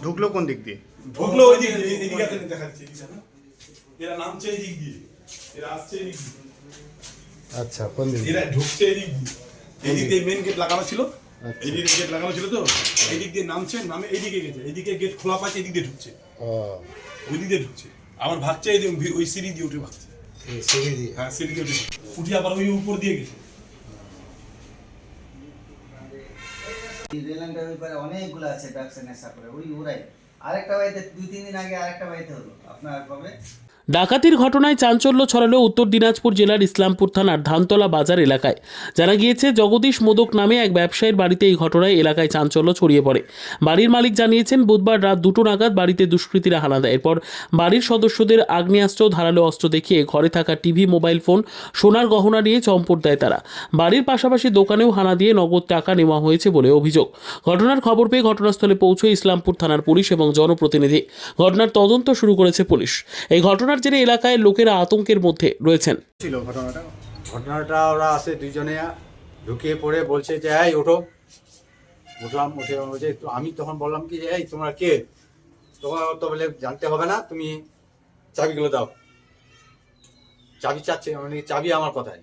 ঢুকলো কোন দিক দিয়ে? ঢুকলো ওই দিক দিয়ে, এদিকে আছে দেখাচ্ছি, এরা নামছে এই দিক দিয়ে, এরা আসছে এই দিক দিয়ে। আচ্ছা, কোন দিক? এরা ঢুকছে এই দিক দিয়ে, এই দিক দিয়ে মেন গেট লাগানো ছিল, এই দিকে গেট লাগানো ছিল তো, এই দিক দিয়ে নামছে, নামে এইদিকে গেছে, এইদিকে গেট খোলা পাচ্ছে, এই দিক দিয়ে ঢুকছে, ওই দিক দিয়ে ঢুকছে, আমার ভাগছে এই ওই সিঁড়ি দিয়ে উঠে ভাগছে, সিঁড়ি দিয়ে? হ্যাঁ সিঁড়ি দিয়ে উঠে আবার ওই উপর দিয়ে গেছে। রেললাইনটার ব্যাপারে অনেকগুলো আছে ব্যবসা নেশা করে ওরাই আরেকটা বাড়িতে 2-3 দিন আগে আরেকটা বাড়িতে হলো আপনার কবে ডাকাতির ঘটনায় চাঞ্চল্য ছড়ালো উত্তর দিনাজপুর জেলার ইসলামপুর থানার ধানতলা বাজার এলাকায়। জানা গিয়েছে, জগদীশ মোদক নামে এক ব্যবসায়ীর বাড়িতে এই ঘটনায় এলাকায় চাঞ্চল্য ছড়িয়ে পড়ে। বাড়ির মালিক জানিয়েছেন, বুধবার রাত 2টো নাগাদ বাড়িতে দুষ্কৃতীরা হানা দেয়। এরপর বাড়ির সদস্যদের আগ্নেয়াস্ত্র, ধারালো অস্ত্র দেখিয়ে ঘরে থাকা টিভি, মোবাইল ফোন, সোনার গহনা নিয়ে চম্পট দেয় তারা। বাড়ির পাশাপাশি দোকানেও হানা দিয়ে নগদ টাকা নেওয়া হয়েছে বলে অভিযোগ। ঘটনার খবর পেয়ে ঘটনাস্থলে পৌঁছয় ইসলামপুর থানার পুলিশ এবং জনপ্রতিনিধি। ঘটনার তদন্ত শুরু করেছে পুলিশ। এই ঘটনার জেরে এলাকায় লোকেরা আতঙ্কের মধ্যে রয়েছেন। ঘটনাটা ওরা আসে দুইজনে, ঢুকিয়ে পড়ে বলছে যে এই ওঠো। উঠলাম, উঠে বলছে, আমি তখন বললাম কি এই তোমরা কে? তোমার তো বলে জানতে হবে না, তুমি চাবিগুলো দাও। চাবি চাচ্ছে, মানে চাবি আমার কথায়।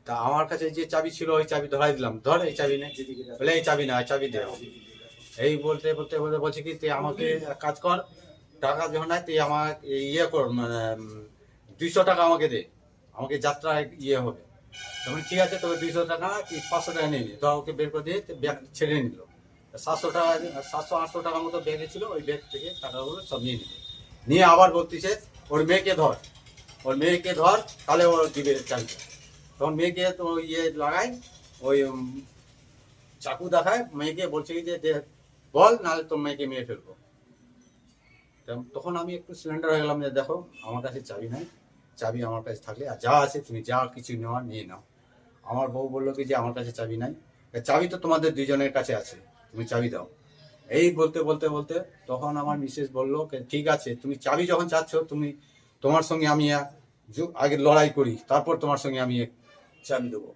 তা আমার কাছে যে চাবি ছিল ওই চাবি ধরাই দিলাম, ধর এই চাবি নেই, বলে এই চাবি না, চাবি দে। এই বলতে বলতে বলতে বলছে কি তুই আমাকে কাজ কর, টাকা যখন নাই তুই আমার ইয়ে কর, মানে 200 টাকা আমাকে দে, আমাকে যাত্রা ইয়ে হবে। তখন ঠিক আছে, তবে 200 টাকা কি 500 টাকা নিয়ে নি। তো ওকে বের করে দিয়ে ব্যাগ ছেড়ে নিল। 700 টাকা, 700-800 টাকার মতো ব্যাগে ছিল, ওই ব্যাগ থেকে টাকাগুলো সব নিয়ে নিল। নিয়ে আবার বলতেছে ওর মেয়েকে ধর, ওর মেয়েকে ধর, তাহলে ওর দিবে চাবিটা। তখন মেয়েকে তো ইয়ে লাগাই, ওই চাকু দেখায় মেয়েকে, বলছে কি যে বল, নাহলে তোর মেয়েকে মেরে ফেলবো। তখন আমি একটু সিলিন্ডার হয়ে গেলাম যে দেখো আমার কাছে চাবি নাই, চাবি আমার কাছে থাকলে আর যা আছে তুমি যা কিছু নেওয়া নিয়ে নাও। আমার বউ বললো কি যে আমার কাছে চাবি নাই, চাবি তো তোমাদের দুইজনের কাছে আছে, তুমি চাবি দাও। এই বলতে বলতে বলতে তখন আমার মিসেস বললো ঠিক আছে, তুমি চাবি যখন চাচ্ছ, তুমি তোমার সঙ্গে আমি আগে লড়াই করি, তারপর তোমার সঙ্গে আমি চাবি দেবো,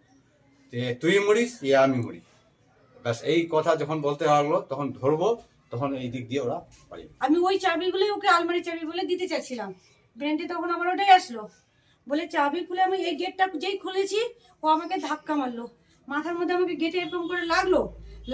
তুই মরিস ইয়ে আমি মরি। ব্যাস এই কথা যখন বলতে লাগলো, তখন ধরবো, তখন এই দিক দিয়ে ওরা পারি। আমি ওই চাবিগুলোই ওকে আলমারি চাবি বলে দিতে চাচ্ছিলাম। ব্রেন্ডে তখন আমার ওটাই আসলো, বলে চাবি খুলে আমি এই গেটটা যেই খুলেছি, ও আমাকে ধাক্কা মারলো মাথার মধ্যে, আমাকে গেটে এরকম করে লাগলো।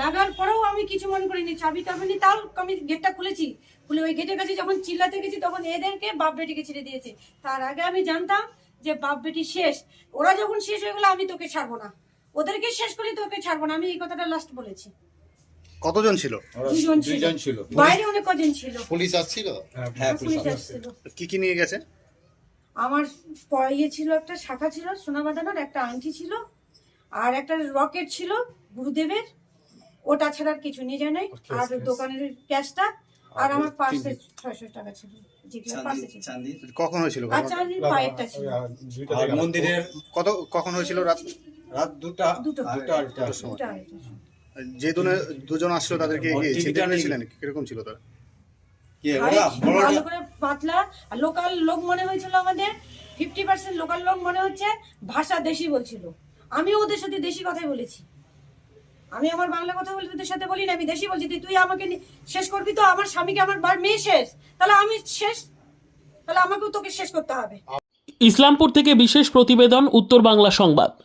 লাগার পরেও আমি কিছু মনে করিনি, চাবি টাবিনি, তাও আমি গেটটা খুলেছি। খুলে ওই গেটের কাছে যখন চিল্লাতে গেছি, তখন এদেরকে বাপ বেটিকে ছেড়ে দিয়েছে। তার আগে আমি জানতাম যে বাপ বেটি শেষ, ওরা যখন শেষ হয়ে গেলো আমি তোকে ছাড়বো না, ওদেরকে শেষ করে তোকে ছাড়বো না, আমি এই কথাটা লাস্ট বলেছি। কতজন ছিল? দুইজন ছিল। বাইরে অনেক কজন ছিল। পুলিশ আসছিল? হ্যাঁ পুলিশ আসছিল। কি কি নিয়ে গেছে? আমার ইয়ে ছিল, একটা শাখা ছিল সোনা বাঁধানোর, একটা আংটি ছিল, আর একটা রকেট ছিল গুরুদেবের, ওটা ছাড়া আর কিছু নিয়ে যায় নাই। আর দোকানের ক্যাশটা, আর আমার পার্সে 600 টাকা ছিল, যেগুলো পার্সে ছিল। কখন হয়েছিল? আর চাঁদির পায়েরটা ছিল। আর মন্দিরের কখন হয়েছিল? রাত 2টার সময়। যে দুজন আসলো তাদেরকে ছিলেন, কিরকম ছিল তারা? ভালো করে পাতলা লোকাল লোক মনে হয়েছিল, আমাদের 50% লোকাল লোক মনে হচ্ছে, ভাষা দেশি বলছিল। আমিও ওদের সাথে দেশি কথাই বলেছি, আমি আমার বাংলা কথা বলে তোদের সাথে বলি না, আমি দেশি বলছি। তুই আমাকে শেষ করবি তো, আমার স্বামীকে, আমার মেয়ে শেষ, তাহলে আমি শেষ, তাহলে আমাকেও তোকে শেষ করতে হবে। ইসলামপুর থেকে বিশেষ প্রতিবেদন, উত্তর বাংলা সংবাদ।